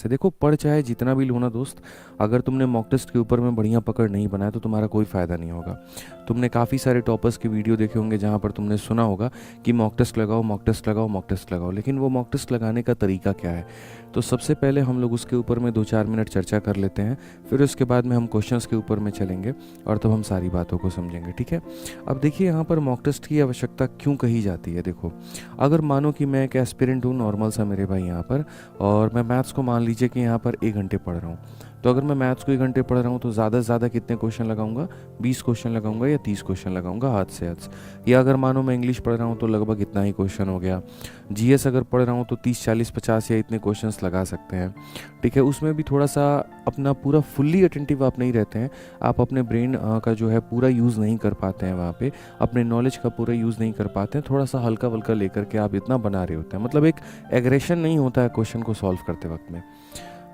से। देखो पढ़ चाहे जितना भी लो ना दोस्त, अगर तुमने मॉक टेस्ट के ऊपर में बढ़िया पकड़ नहीं बनाया तो तुम्हारा कोई फ़ायदा नहीं होगा। तुमने काफ़ी सारे टॉपर्स की वीडियो देखे होंगे जहाँ पर तुमने सुना होगा कि मॉक टेस्ट लगाओ, मॉक टेस्ट लगाओ, मॉक टेस्ट लगाओ, लेकिन वो मॉक टेस्ट लगाने का तरीका क्या है? तो सबसे पहले हम लोग उसके ऊपर में 2-4 मिनट चर्चा कर लेते हैं, फिर उसके बाद में हम क्वेश्चंस के ऊपर में चलेंगे और तब हम सारी बातों को समझेंगे, ठीक है? अब देखिए यहाँ पर मॉक टेस्ट की आवश्यकता क्यों कही जाती है। देखो, अगर मानो कि मैं एक एस्पिरेंट हूँ नॉर्मल सा मेरे भाई यहाँ पर, और मैं मैथ्स को मान लीजिए कि यहाँ पर 1 घंटे पढ़ रहा हूँ, तो अगर मैं मैथ्स को 1 घंटे पढ़ रहा हूँ तो ज़्यादा से ज़्यादा कितने क्वेश्चन लगाऊंगा? 20 क्वेश्चन लगाऊंगा या 30 क्वेश्चन लगाऊंगा हद से हद। या अगर मानो मैं इंग्लिश पढ़ रहा हूँ तो लगभग इतना ही क्वेश्चन हो गया। जीएस अगर पढ़ रहा हूँ तो 30, 40, 50 या इतने क्वेश्चंस लगा सकते हैं, ठीक है? उसमें भी थोड़ा सा अपना पूरा फुल्ली अटेंटिव आप नहीं रहते हैं, आप अपने ब्रेन का जो है पूरा यूज़ नहीं कर पाते हैं, वहाँ पे अपने नॉलेज का पूरा यूज़ नहीं कर पाते हैं, थोड़ा सा हल्का वल्का लेकर के आप इतना बना रहे होते हैं, मतलब एक एग्रेशन नहीं होता है क्वेश्चन को सॉल्व करते वक्त में,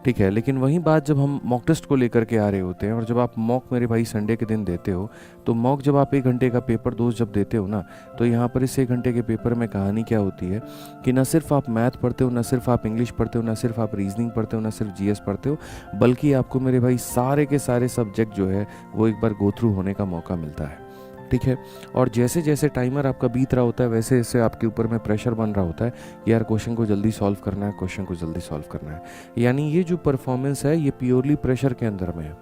ठीक है? लेकिन वही बात जब हम मॉक टेस्ट को लेकर के आ रहे होते हैं, और जब आप मॉक मेरे भाई संडे के दिन देते हो, तो मॉक जब आप 1 घंटे का पेपर दोस्त जब देते हो ना, तो यहाँ पर इस 1 घंटे के पेपर में कहानी क्या होती है कि न सिर्फ आप मैथ पढ़ते हो, न सिर्फ आप इंग्लिश पढ़ते हो, न सिर्फ आप रीजनिंग पढ़ते हो, न सिर्फ जीएस पढ़ते हो, बल्कि आपको मेरे भाई सारे के सारे सब्जेक्ट जो है वो एक बार गो थ्रू होने का मौका मिलता है, ठीक है? और जैसे जैसे टाइमर आपका बीत रहा होता है वैसे वैसे आपके ऊपर में प्रेशर बन रहा होता है कि यार क्वेश्चन को जल्दी सॉल्व करना है, क्वेश्चन को जल्दी सॉल्व करना है। यानी ये जो परफॉर्मेंस है ये प्योरली प्रेशर के अंदर में है,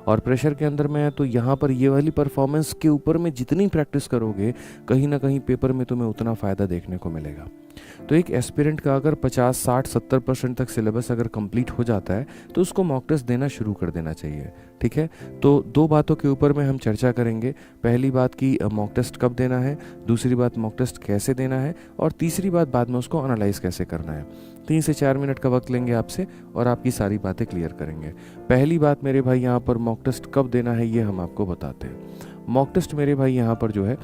और प्रेशर के अंदर में है तो यहाँ पर ये वाली परफॉर्मेंस के ऊपर में जितनी प्रैक्टिस करोगे कहीं ना कहीं पेपर में तुम्हें उतना फ़ायदा देखने को मिलेगा। तो एक एस्पिरेंट का अगर 50, 60, 70% तक सिलेबस अगर कंप्लीट हो जाता है तो उसको मॉक टेस्ट देना शुरू कर देना चाहिए, ठीक है? तो 2 बातों के ऊपर में हम चर्चा करेंगे। पहली बात कि मॉक टेस्ट कब देना है, दूसरी बात मॉक टेस्ट कैसे देना है, और तीसरी बात बाद में उसको एनालाइज कैसे करना है। 3 से 4 मिनट का वक्त लेंगे आपसे और आपकी सारी बातें क्लियर करेंगे। पहली बात मेरे भाई यहाँ पर मॉक टेस्ट कब देना है ये हम आपको बताते हैं। मॉक टेस्ट मेरे भाई यहाँ पर जो है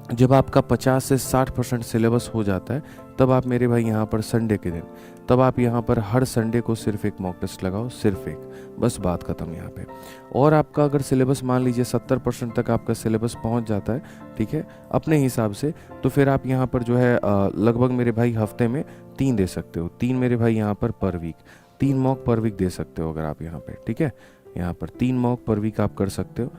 जब आपका 50 से 60% सिलेबस हो जाता है तब आप मेरे भाई यहाँ पर संडे के दिन, तब आप यहाँ पर हर संडे को सिर्फ एक मॉक टेस्ट लगाओ, सिर्फ एक, बस बात ख़त्म यहाँ पे। और आपका अगर सिलेबस मान लीजिए 70% तक आपका सिलेबस पहुँच जाता है, ठीक है, अपने हिसाब से, तो फिर आप यहाँ पर जो है लगभग मेरे भाई हफ्ते में 3 दे सकते हो, 3 मेरे भाई यहाँ पर per week, 3 mock per week दे सकते हो अगर आप यहाँ पे, ठीक है? यहाँ पर 3 मॉक पर वीक आप कर सकते हो।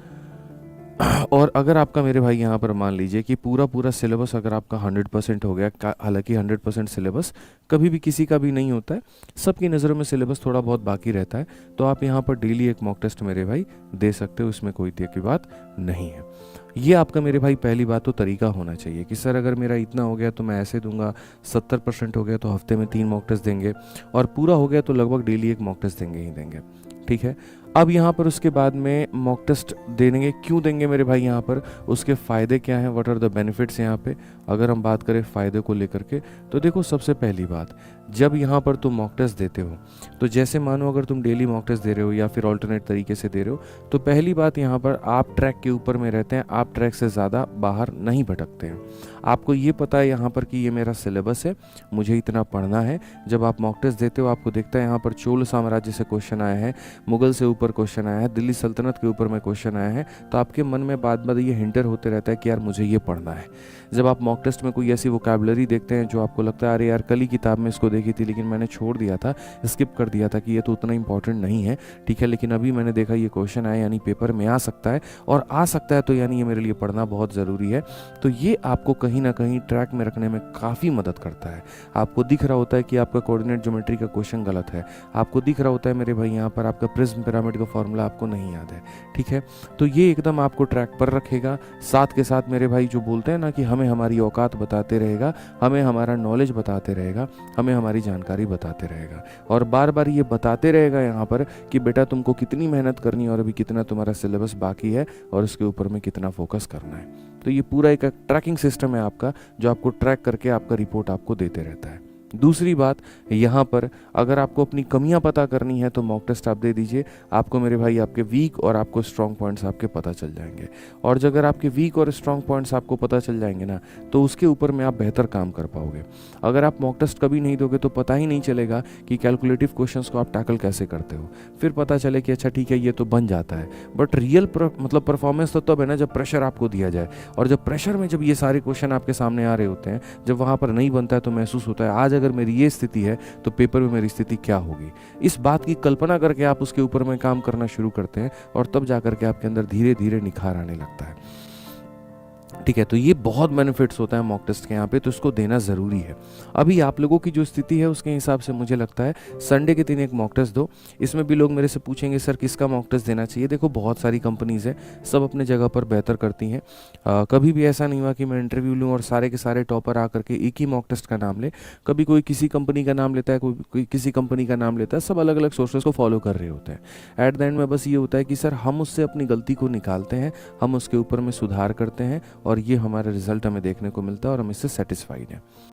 और अगर आपका मेरे भाई यहाँ पर मान लीजिए कि पूरा सिलेबस अगर आपका 100% हो गया, हालांकि 100% सिलेबस कभी भी किसी का भी नहीं होता है, सबकी नज़रों में सिलेबस थोड़ा बहुत बाकी रहता है, तो आप यहाँ पर डेली एक मॉक टेस्ट मेरे भाई दे सकते हो, इसमें कोई की बात नहीं है। ये आपका मेरे भाई पहली बात तो तरीका होना चाहिए कि सर अगर मेरा इतना हो गया तो मैं ऐसे दूंगा, 70% हो गया तो हफ्ते में 3 मॉक टेस्ट देंगे, और पूरा हो गया तो लगभग डेली एक मॉक टेस्ट देंगे ही देंगे, ठीक है? अब यहाँ पर उसके बाद में मॉक टेस्ट देंगे, क्यों देंगे मेरे भाई यहाँ पर, उसके फ़ायदे क्या हैं, व्हाट आर द बेनिफिट्स यहाँ पे। अगर हम बात करें फ़ायदे को लेकर के, तो देखो सबसे पहली बात, जब यहाँ पर तुम मॉक टेस्ट देते हो तो जैसे मानो अगर तुम डेली मॉक टेस्ट दे रहे हो या फिर ऑल्टरनेट तरीके से दे रहे हो, तो पहली बात यहाँ पर आप ट्रैक के ऊपर में रहते हैं, आप ट्रैक से ज़्यादा बाहर नहीं भटकते हैं। आपको ये पता है यहाँ पर कि ये मेरा सिलेबस है, मुझे इतना पढ़ना है। जब आप मॉक टेस्ट देते हो आपको दिखता है यहाँ पर चोल साम्राज्य से क्वेश्चन आया है, मुगल से ऊपर क्वेश्चन आया है, दिल्ली सल्तनत के ऊपर में क्वेश्चन आया है, तो आपके मन में बाद बाद ये हिंटर होते रहता है कि यार मुझे ये पढ़ना है। जब आप मॉक टेस्ट में कोई ऐसी वोकैबुलरी देखते हैं जो आपको लगता है अरे यार कल ही किताब में इसको देखी थी लेकिन मैंने छोड़ दिया था, स्किप कर दिया था कि ये तो उतना इंपॉर्टेंट नहीं है, ठीक है, लेकिन अभी मैंने देखा ये क्वेश्चन आया यानी पेपर में आ सकता है, और आ सकता है तो यानी ये मेरे लिए पढ़ना बहुत ज़रूरी है, तो ये आपको कहीं ना कहीं ट्रैक में रखने में काफ़ी मदद करता है। आपको दिख रहा होता है कि आपका कोऑर्डिनेट ज्योमेट्री का क्वेश्चन गलत है, आपको दिख रहा होता है मेरे भाई यहाँ पर आपका प्रिज्म पिरामिड का फॉर्मूला आपको नहीं याद है, ठीक है, तो ये एकदम आपको ट्रैक पर रखेगा। साथ के साथ मेरे भाई जो बोलते हैं ना कि हमें हमारी औकात बताते रहेगा, हमें हमारा नॉलेज बताते रहेगा, हमें हमारी जानकारी बताते रहेगा, और बार बार ये बताते रहेगा यहाँ पर कि बेटा तुमको कितनी मेहनत करनी है और अभी कितना तुम्हारा सिलेबस बाकी है और उसके ऊपर में कितना फोकस करना है। तो ये पूरा एक ट्रैकिंग सिस्टम है आपका जो आपको ट्रैक करके आपका रिपोर्ट आपको देते रहता है। दूसरी बात यहाँ पर अगर आपको अपनी कमियां पता करनी है तो मॉक टेस्ट आप दे दीजिए, आपको मेरे भाई आपके वीक और आपको स्ट्रॉन्ग पॉइंट्स आपके पता चल जाएंगे, और जब अगर आपके वीक और स्ट्रॉन्ग पॉइंट्स आपको पता चल जाएंगे ना तो उसके ऊपर में आप बेहतर काम कर पाओगे। अगर आप मॉक टेस्ट कभी नहीं दोगे तो पता ही नहीं चलेगा कि कैलकुलेटिव क्वेश्चंस को आप टैकल कैसे करते हो, फिर पता चले कि अच्छा ठीक है ये तो बन जाता है, बट रियल मतलब परफॉर्मेंस तो तब है ना जब प्रेशर आपको दिया जाए, और जब प्रेशर में जब ये सारे क्वेश्चन आपके सामने आ रहे होते हैं, जब वहाँ पर नहीं बनता है तो महसूस होता है आज अगर मेरी ये स्थिति है तो पेपर में मेरी स्थिति क्या होगी। इस बात की कल्पना करके आप उसके ऊपर में काम करना शुरू करते हैं और तब जा करके आपके अंदर धीरे धीरे निखार आने लगता है। ठीक है, तो ये बहुत बेनिफिट्स होता है मॉक टेस्ट के यहाँ पे, तो इसको देना ज़रूरी है। अभी आप लोगों की जो स्थिति है उसके हिसाब से मुझे लगता है संडे के दिन एक मॉक टेस्ट दो। इसमें भी लोग मेरे से पूछेंगे सर किसका मॉक टेस्ट देना चाहिए। देखो बहुत सारी कंपनीज़ हैं, सब अपने जगह पर बेहतर करती हैं। कभी भी ऐसा नहीं हुआ कि मैं इंटरव्यू लूँ और सारे के सारे टॉपर आकर के एक ही मॉक टेस्ट का नाम ले। कभी कोई किसी कंपनी का नाम लेता है, कोई किसी कंपनी का नाम लेता है, सब अलग अलग सोर्सेज को फॉलो कर रहे होते हैं। एट द एंड में बस ये होता है कि सर हम उससे अपनी गलती को निकालते हैं, हम उसके ऊपर में सुधार करते हैं और ये हमारा रिजल्ट हमें देखने को मिलता है और हम इससे सेटिस्फाइड हैं।